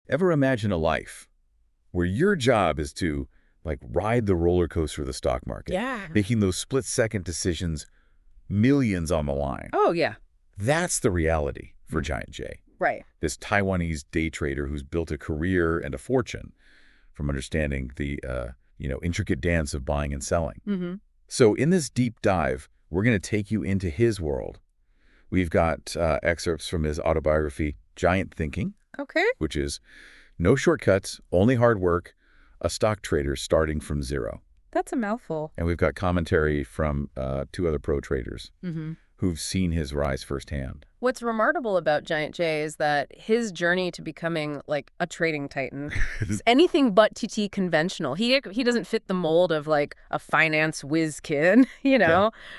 Ever imagine a life where your job is to, like, ride the roller coaster of the stock market? Yeah. Making those split-second decisions, millions on the line. Oh, yeah. That's the reality for Giant J. Right. This Taiwanese day trader who's built a career and a fortune from understanding the, intricate dance of buying and selling. Mm-hmm. So in this deep dive, we're going to take you into his world. We've got excerpts from his autobiography, Giant Thinking, Okay. which is no shortcuts, only hard work, a stock trader starting from zero. That's a mouthful. And we've got commentary from 2 other pro traders Mm-hmm. who've seen his rise firsthand. What's remarkable about Giant J is that his journey to becoming like a trading titan is anything but TT conventional. He doesn't fit the mold of like a finance whiz kid,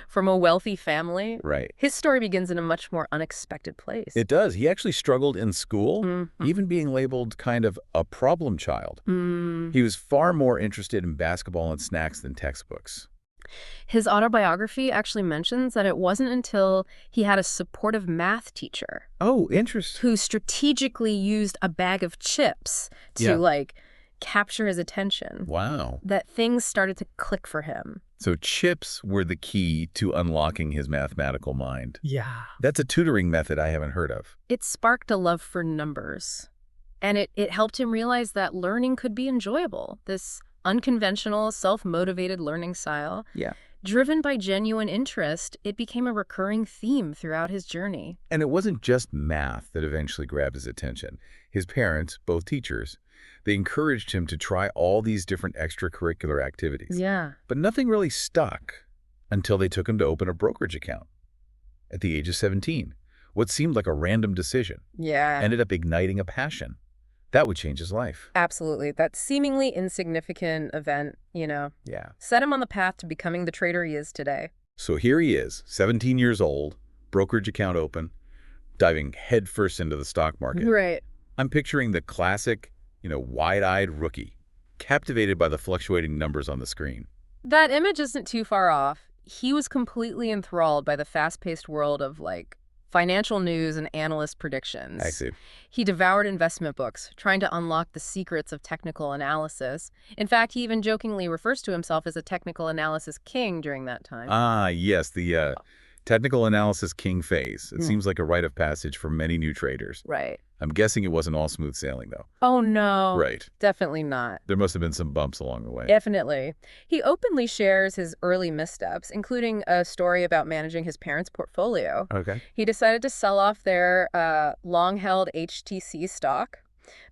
from a wealthy family. Right. His story begins in a much more unexpected place. It does. He actually struggled in school, Mm-hmm. even being labeled kind of a problem child. He was far more interested in basketball and snacks than textbooks. His autobiography actually mentions that it wasn't until he had a supportive math teacher Oh, interesting. who strategically used a bag of chips to capture his attention Wow. that things started to click for him. So chips were the key to unlocking his mathematical mind. Yeah. That's a tutoring method I haven't heard of. It sparked a love for numbers, and it helped him realize that learning could be enjoyable. This unconventional, self-motivated learning style. Yeah. Driven by genuine interest, it became a recurring theme throughout his journey. And it wasn't just math that eventually grabbed his attention. His parents, both teachers, they encouraged him to try all these different extracurricular activities. Yeah. But nothing really stuck until they took him to open a brokerage account at the age of 17. What seemed like a random decision Yeah. ended up igniting a passion. That would change his life. Absolutely. That seemingly insignificant event, Yeah. set him on the path to becoming the trader he is today. So here he is, 17 years old, brokerage account open, diving headfirst into the stock market. Right. I'm picturing the classic, wide-eyed rookie, captivated by the fluctuating numbers on the screen. That image isn't too far off. He was completely enthralled by the fast-paced world of, financial news and analyst predictions. I see. He devoured investment books, trying to unlock the secrets of technical analysis. In fact, he even jokingly refers to himself as a technical analysis king during that time. Ah, yes, the technical analysis king phase. It seems like a rite of passage for many new traders. Right. I'm guessing it wasn't all smooth sailing, though. Oh, no. Right. Definitely not. There must have been some bumps along the way. Definitely. He openly shares his early missteps, including a story about managing his parents' portfolio. Okay. He decided to sell off their long-held HTC stock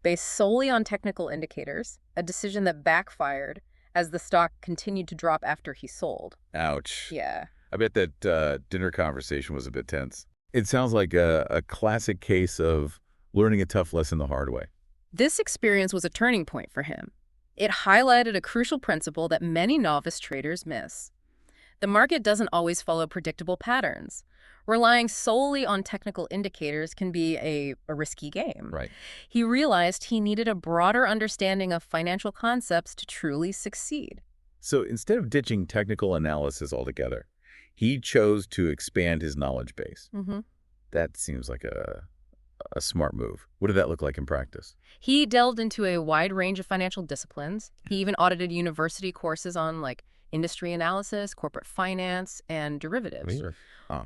based solely on technical indicators, a decision that backfired as the stock continued to drop after he sold. Ouch. Yeah. I bet that dinner conversation was a bit tense. It sounds like a classic case of learning a tough lesson the hard way. This experience was a turning point for him. It highlighted a crucial principle that many novice traders miss. The market doesn't always follow predictable patterns. Relying solely on technical indicators can be a risky game. Right. He realized he needed a broader understanding of financial concepts to truly succeed. So instead of ditching technical analysis altogether, he chose to expand his knowledge base. Mm-hmm. That seems like a smart move. What did that look like in practice? He delved into a wide range of financial disciplines. He even audited university courses on industry analysis, corporate finance, and derivatives.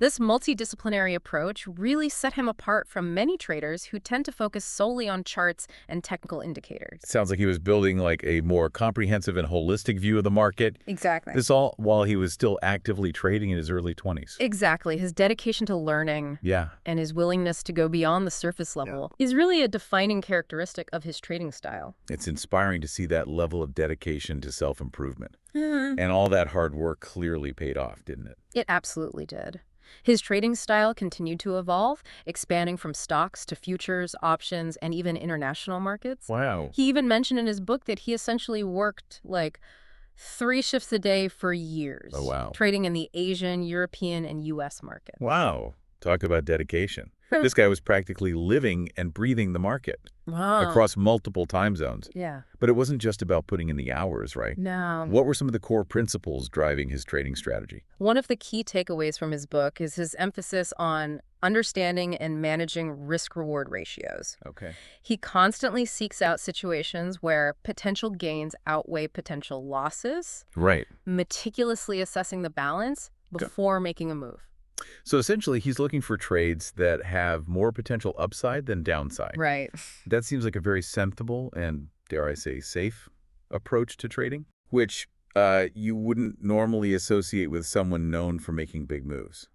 This multidisciplinary approach really set him apart from many traders who tend to focus solely on charts and technical indicators. Sounds like he was building a more comprehensive and holistic view of the market. Exactly. This all while he was still actively trading in his early 20s. Exactly. His dedication to learning and his willingness to go beyond the surface level is really a defining characteristic of his trading style. It's inspiring to see that level of dedication to self-improvement. And all that hard work clearly paid off, didn't it? It absolutely did. His trading style continued to evolve, expanding from stocks to futures, options, and even international markets. Wow. He even mentioned in his book that he essentially worked 3 shifts a day for years. Oh, wow. Trading in the Asian, European, and U.S. markets. Wow. Talk about dedication. This guy was practically living and breathing the market across multiple time zones. Yeah. But it wasn't just about putting in the hours, right? No. What were some of the core principles driving his trading strategy? One of the key takeaways from his book is his emphasis on understanding and managing risk-reward ratios. Okay. He constantly seeks out situations where potential gains outweigh potential losses, Right. meticulously assessing the balance before making a move. So essentially, he's looking for trades that have more potential upside than downside. Right. That seems like a very sensible and, dare I say, safe approach to trading, which you wouldn't normally associate with someone known for making big moves.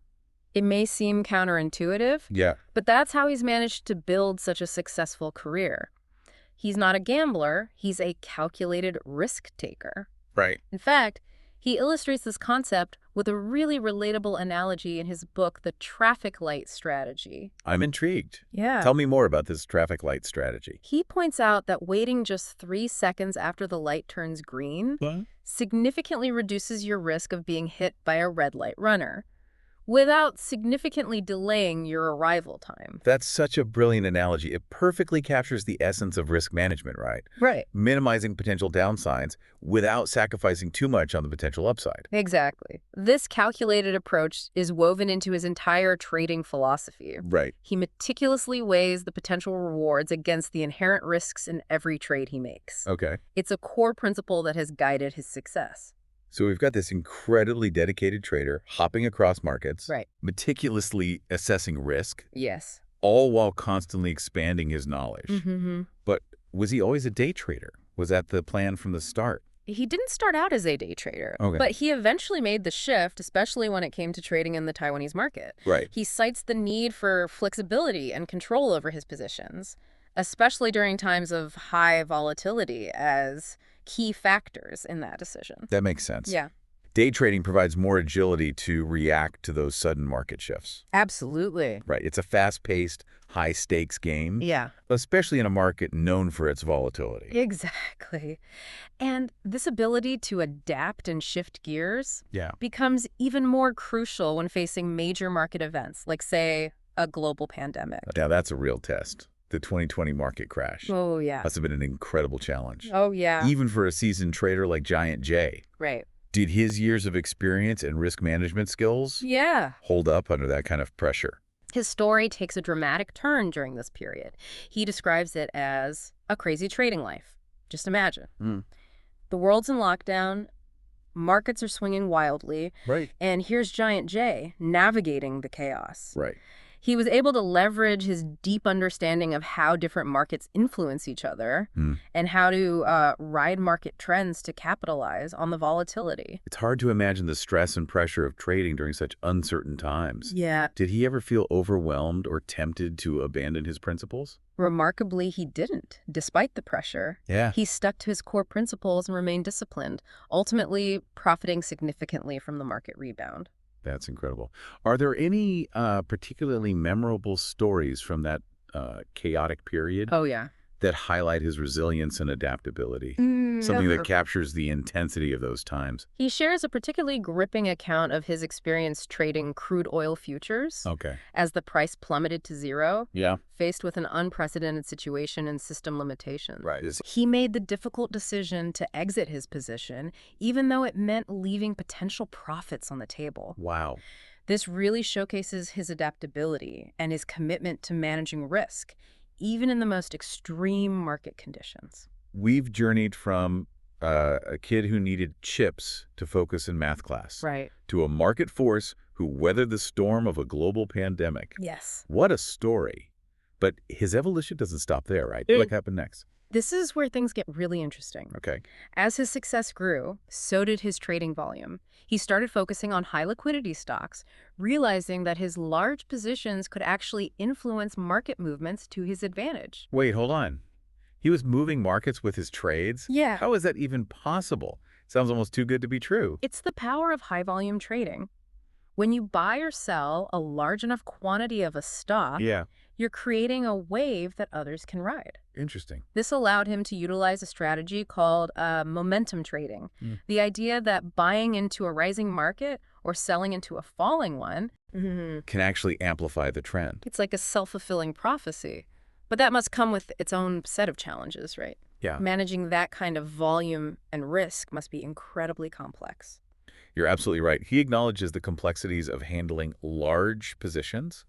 It may seem counterintuitive, Yeah. but that's how he's managed to build such a successful career. He's not a gambler, he's a calculated risk taker. Right. In fact, he illustrates this concept with a really relatable analogy in his book, The Traffic Light Strategy. I'm intrigued. Yeah. Tell me more about this traffic light strategy. He points out that waiting just 3 seconds after the light turns green significantly reduces your risk of being hit by a red light runner, without significantly delaying your arrival time. That's such a brilliant analogy. It perfectly captures the essence of risk management, right? Right. Minimizing potential downsides without sacrificing too much on the potential upside. Exactly. This calculated approach is woven into his entire trading philosophy. Right. He meticulously weighs the potential rewards against the inherent risks in every trade he makes. Okay. It's a core principle that has guided his success. So we've got this incredibly dedicated trader hopping across markets, Right. meticulously assessing risk, Yes. all while constantly expanding his knowledge. Mm-hmm. But was he always a day trader? Was that the plan from the start? He didn't start out as a day trader, Okay. but he eventually made the shift, especially when it came to trading in the Taiwanese market. Right. He cites the need for flexibility and control over his positions, especially during times of high volatility, as key factors in that decision. That makes sense. Yeah. Day trading provides more agility to react to those sudden market shifts. Absolutely. Right. It's a fast-paced, high-stakes game, Yeah. especially in a market known for its volatility. Exactly. And this ability to adapt and shift gears Yeah. becomes even more crucial when facing major market events, like, say, a global pandemic. Now, that's a real test. The 2020 market crash. Oh, yeah. Must have been an incredible challenge. Oh, yeah. Even for a seasoned trader like Giant J. Right. Did his years of experience and risk management skills Yeah. hold up under that kind of pressure? His story takes a dramatic turn during this period. He describes it as a crazy trading life. Just imagine. The world's in lockdown, markets are swinging wildly, Right. and here's Giant J navigating the chaos. Right. He was able to leverage his deep understanding of how different markets influence each other and how to ride market trends to capitalize on the volatility. It's hard to imagine the stress and pressure of trading during such uncertain times. Yeah. Did he ever feel overwhelmed or tempted to abandon his principles? Remarkably, he didn't, despite the pressure. Yeah. He stuck to his core principles and remained disciplined, ultimately profiting significantly from the market rebound. That's incredible. Are there any particularly memorable stories from that chaotic period Oh, yeah. that highlight his resilience and adaptability? Something that captures the intensity of those times. He shares a particularly gripping account of his experience trading crude oil futures Okay. as the price plummeted to zero, Yeah. faced with an unprecedented situation and system limitations. Right. He made the difficult decision to exit his position, even though it meant leaving potential profits on the table. Wow. This really showcases his adaptability and his commitment to managing risk, even in the most extreme market conditions. We've journeyed from a kid who needed chips to focus in math class Right. to a market force who weathered the storm of a global pandemic. Yes. What a story. But his evolution doesn't stop there, right? What happened next? This is where things get really interesting. Okay. As his success grew, so did his trading volume. He started focusing on high liquidity stocks, realizing that his large positions could actually influence market movements to his advantage. Wait, hold on. He was moving markets with his trades? Yeah. How is that even possible? Sounds almost too good to be true. It's the power of high volume trading. When you buy or sell a large enough quantity of a stock, Yeah. you're creating a wave that others can ride. Interesting. This allowed him to utilize a strategy called momentum trading. The idea that buying into a rising market or selling into a falling one can actually amplify the trend. It's like a self-fulfilling prophecy. But that must come with its own set of challenges, right? Yeah. Managing that kind of volume and risk must be incredibly complex. You're absolutely right. He acknowledges the complexities of handling large positions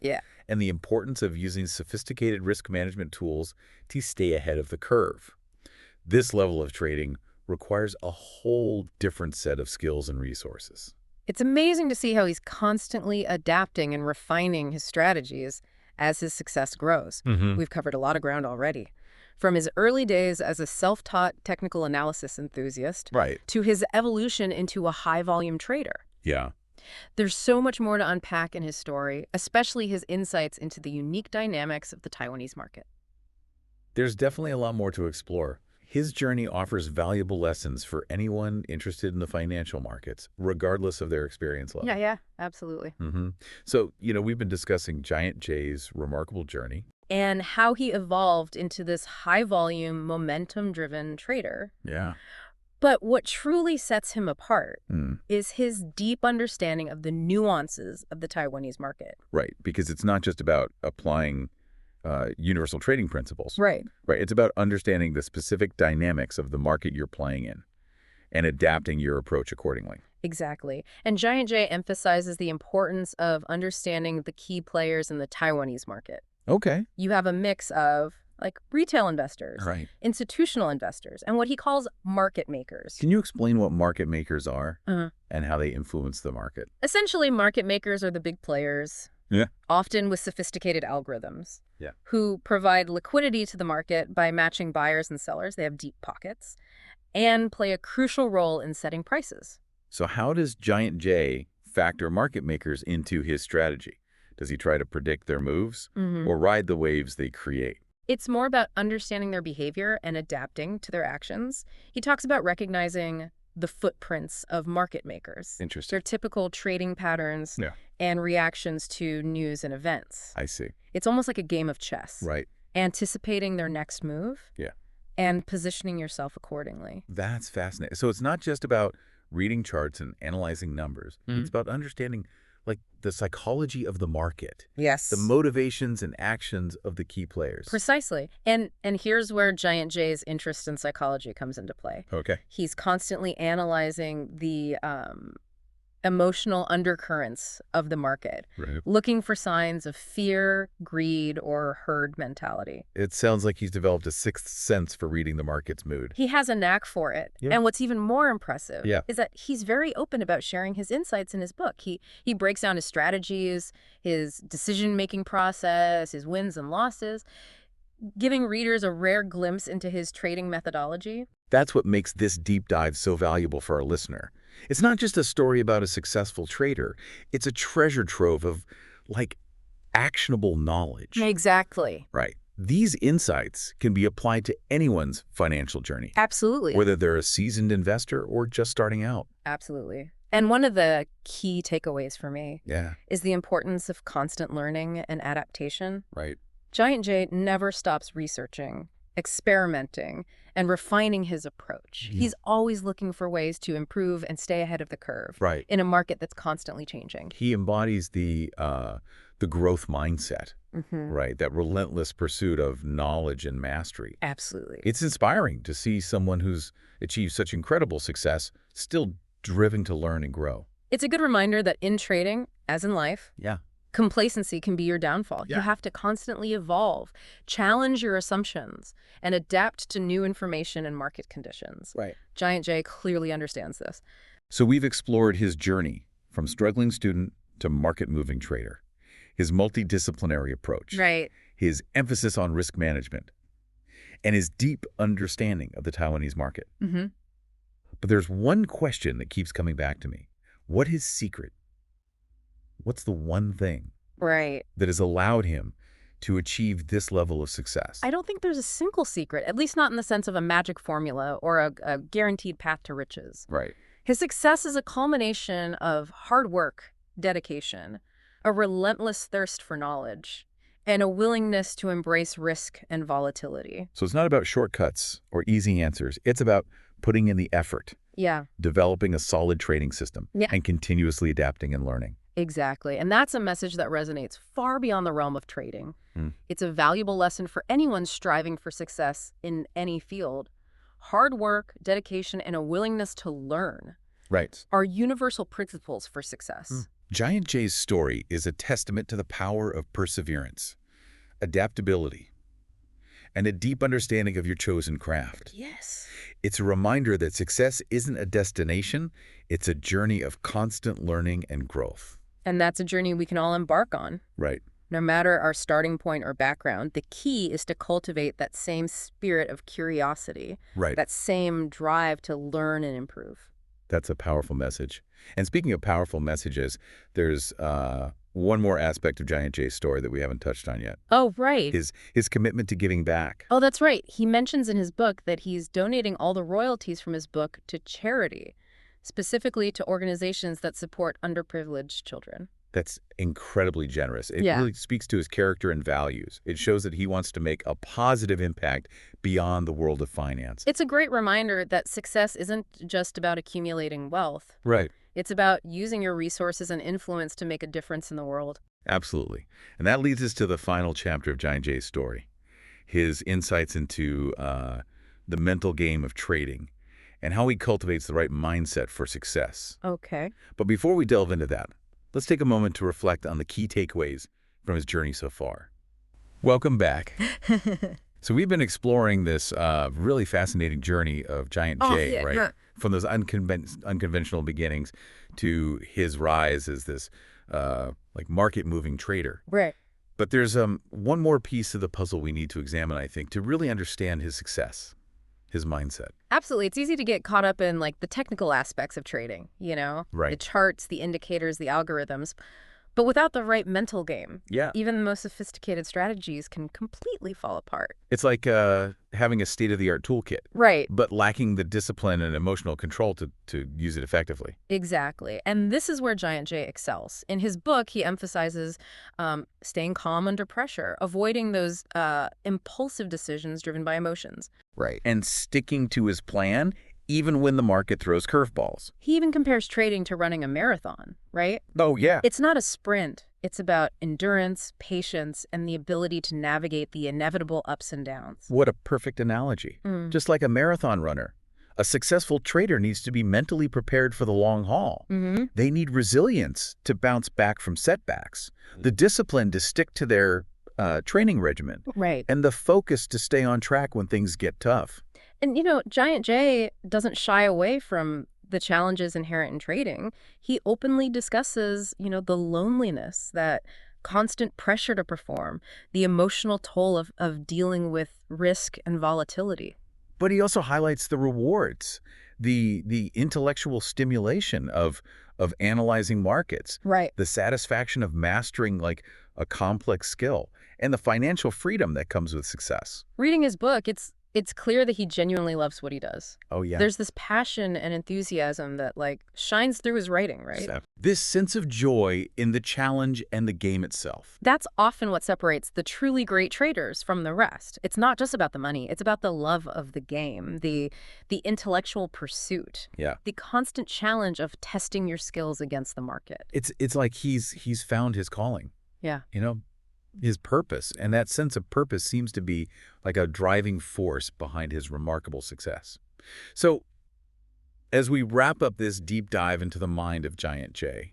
and the importance of using sophisticated risk management tools to stay ahead of the curve. This level of trading requires a whole different set of skills and resources. It's amazing to see how he's constantly adapting and refining his strategies as his success grows. We've covered a lot of ground already. From his early days as a self-taught technical analysis enthusiast to his evolution into a high-volume trader. Yeah. There's so much more to unpack in his story, especially his insights into the unique dynamics of the Taiwanese market. There's definitely a lot more to explore. His journey offers valuable lessons for anyone interested in the financial markets, regardless of their experience level. Yeah, absolutely. So, we've been discussing Giant J's remarkable journey. And how he evolved into this high-volume, momentum-driven trader. Yeah. But what truly sets him apart is his deep understanding of the nuances of the Taiwanese market. Right, because it's not just about applying universal trading principles. Right. It's about understanding the specific dynamics of the market you're playing in and adapting your approach accordingly. Exactly. And Giant J emphasizes the importance of understanding the key players in the Taiwanese market. Okay. You have a mix of retail investors, institutional investors, and what he calls market makers. Can you explain what market makers are and how they influence the market? Essentially, market makers are the big players, often with sophisticated algorithms, who provide liquidity to the market by matching buyers and sellers. They have deep pockets and play a crucial role in setting prices. So how does Giant J factor market makers into his strategy? Does he try to predict their moves or ride the waves they create? It's more about understanding their behavior and adapting to their actions. He talks about recognizing the footprints of market makers. Interesting. Their typical trading patterns and reactions to news and events. I see. It's almost like a game of chess. Right. Anticipating their next move and positioning yourself accordingly. That's fascinating. So it's not just about reading charts and analyzing numbers. It's about understanding the psychology of the market. Yes. The motivations and actions of the key players. Precisely. And here's where Giant J's interest in psychology comes into play. Okay. He's constantly analyzing the emotional undercurrents of the market, looking for signs of fear, greed, or herd mentality. It sounds like he's developed a sixth sense for reading the market's mood. He has a knack for it. And what's even more impressive is that he's very open about sharing his insights in his book. He breaks down his strategies, his decision-making process, his wins and losses, giving readers a rare glimpse into his trading methodology. That's what makes this deep dive so valuable for our listener. It's not just a story about a successful trader. It's a treasure trove of, actionable knowledge. Exactly. Right. These insights can be applied to anyone's financial journey. Absolutely. Whether they're a seasoned investor or just starting out. Absolutely. And one of the key takeaways for me is the importance of constant learning and adaptation. Right. Giant J never stops researching, experimenting, and refining his approach. He's always looking for ways to improve and stay ahead of the curve in a market that's constantly changing. He embodies the growth mindset, right? That relentless pursuit of knowledge and mastery. Absolutely. It's inspiring to see someone who's achieved such incredible success still driven to learn and grow. It's a good reminder that in trading, as in life, complacency can be your downfall. You have to constantly evolve, challenge your assumptions, and adapt to new information and market conditions. Right. Giant J clearly understands this. So we've explored his journey from struggling student to market-moving trader, his multidisciplinary approach, his emphasis on risk management, and his deep understanding of the Taiwanese market. But there's one question that keeps coming back to me. What his secret? What's the one thing that has allowed him to achieve this level of success? I don't think there's a single secret, at least not in the sense of a magic formula or a guaranteed path to riches. Right. His success is a culmination of hard work, dedication, a relentless thirst for knowledge, and a willingness to embrace risk and volatility. So it's not about shortcuts or easy answers. It's about putting in the effort, developing a solid trading system, and continuously adapting and learning. Exactly. And that's a message that resonates far beyond the realm of trading. It's a valuable lesson for anyone striving for success in any field. Hard work, dedication, and a willingness to learn are universal principles for success. Giant J's story is a testament to the power of perseverance, adaptability, and a deep understanding of your chosen craft. Yes. It's a reminder that success isn't a destination, it's a journey of constant learning and growth. And that's a journey we can all embark on. Right. No matter our starting point or background, the key is to cultivate that same spirit of curiosity, that same drive to learn and improve. That's a powerful message. And speaking of powerful messages, there's one more aspect of Giant J's story that we haven't touched on yet. Oh, right. His commitment to giving back. Oh, that's right. He mentions in his book that he's donating all the royalties from his book to charity, specifically to organizations that support underprivileged children. That's incredibly generous. It really speaks to his character and values. It shows that he wants to make a positive impact beyond the world of finance. It's a great reminder that success isn't just about accumulating wealth. Right. It's about using your resources and influence to make a difference in the world. Absolutely. And that leads us to the final chapter of Giant J's story, his insights into the mental game of trading and how he cultivates the right mindset for success. Okay. But before we delve into that, let's take a moment to reflect on the key takeaways from his journey so far. Welcome back. So we've been exploring this really fascinating journey of Giant J, right? Yeah. From those unconventional beginnings to his rise as this like market-moving trader. Right. But there's one more piece of the puzzle we need to examine, I think, to really understand his success, his mindset. Absolutely. It's easy to get caught up in like the technical aspects of trading, you know? Right. The charts, the indicators, the algorithms. But without the right mental game, even the most sophisticated strategies can completely fall apart. It's like having a state-of-the-art toolkit. Right. But lacking the discipline and emotional control to use it effectively. Exactly. And this is where Giant J excels. In his book, he emphasizes staying calm under pressure, avoiding those impulsive decisions driven by emotions. Right. And sticking to his plan even when the market throws curveballs. He even compares trading to running a marathon, right? Oh, yeah. It's not a sprint. It's about endurance, patience, and the ability to navigate the inevitable ups and downs. What a perfect analogy. Just like a marathon runner, a successful trader needs to be mentally prepared for the long haul. They need resilience to bounce back from setbacks, the discipline to stick to their training regimen, and the focus to stay on track when things get tough. And, you know, Giant J doesn't shy away from the challenges inherent in trading. He openly discusses, you know, the loneliness, that constant pressure to perform, the emotional toll of dealing with risk and volatility. But he also highlights the rewards, the intellectual stimulation of analyzing markets, the satisfaction of mastering like a complex skill, and the financial freedom that comes with success. Reading his book, it's clear that he genuinely loves what he does. Oh, yeah. There's this passion and enthusiasm that, like, shines through his writing, right? This sense of joy in the challenge and the game itself. That's often what separates the truly great traders from the rest. It's not just about the money. It's about the love of the game, the intellectual pursuit, the constant challenge of testing your skills against the market. It's like he's found his calling. Yeah. You know? His purpose, and that sense of purpose seems to be like a driving force behind his remarkable success. So, as we wrap up this deep dive into the mind of Giant J,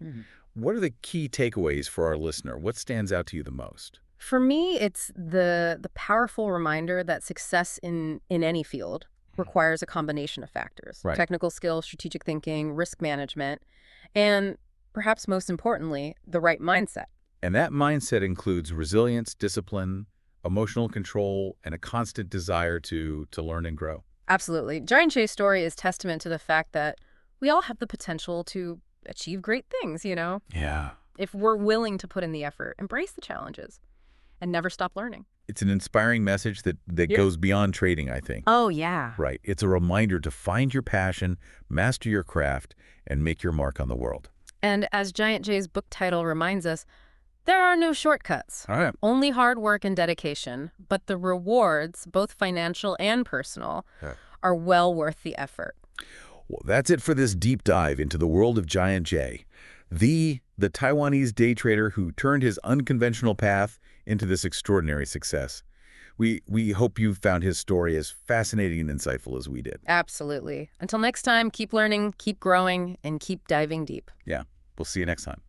what are the key takeaways for our listener? What stands out to you the most? For me, it's the powerful reminder that success in any field requires a combination of factors. Technical skill, strategic thinking, risk management, and perhaps most importantly, the right mindset. And that mindset includes resilience, discipline, emotional control, and a constant desire to learn and grow. Absolutely. Giant J's story is testament to the fact that we all have the potential to achieve great things, you know? Yeah. If we're willing to put in the effort, embrace the challenges, and never stop learning. It's an inspiring message that goes beyond trading, I think. Oh, yeah. Right. It's a reminder to find your passion, master your craft, and make your mark on the world. And as Giant J's book title reminds us, there are no shortcuts, only hard work and dedication, but the rewards, both financial and personal, are well worth the effort. Well, that's it for this deep dive into the world of Giant J. The Taiwanese day trader who turned his unconventional path into this extraordinary success. We hope you found his story as fascinating and insightful as we did. Absolutely. Until next time, keep learning, keep growing, and keep diving deep. Yeah, we'll see you next time.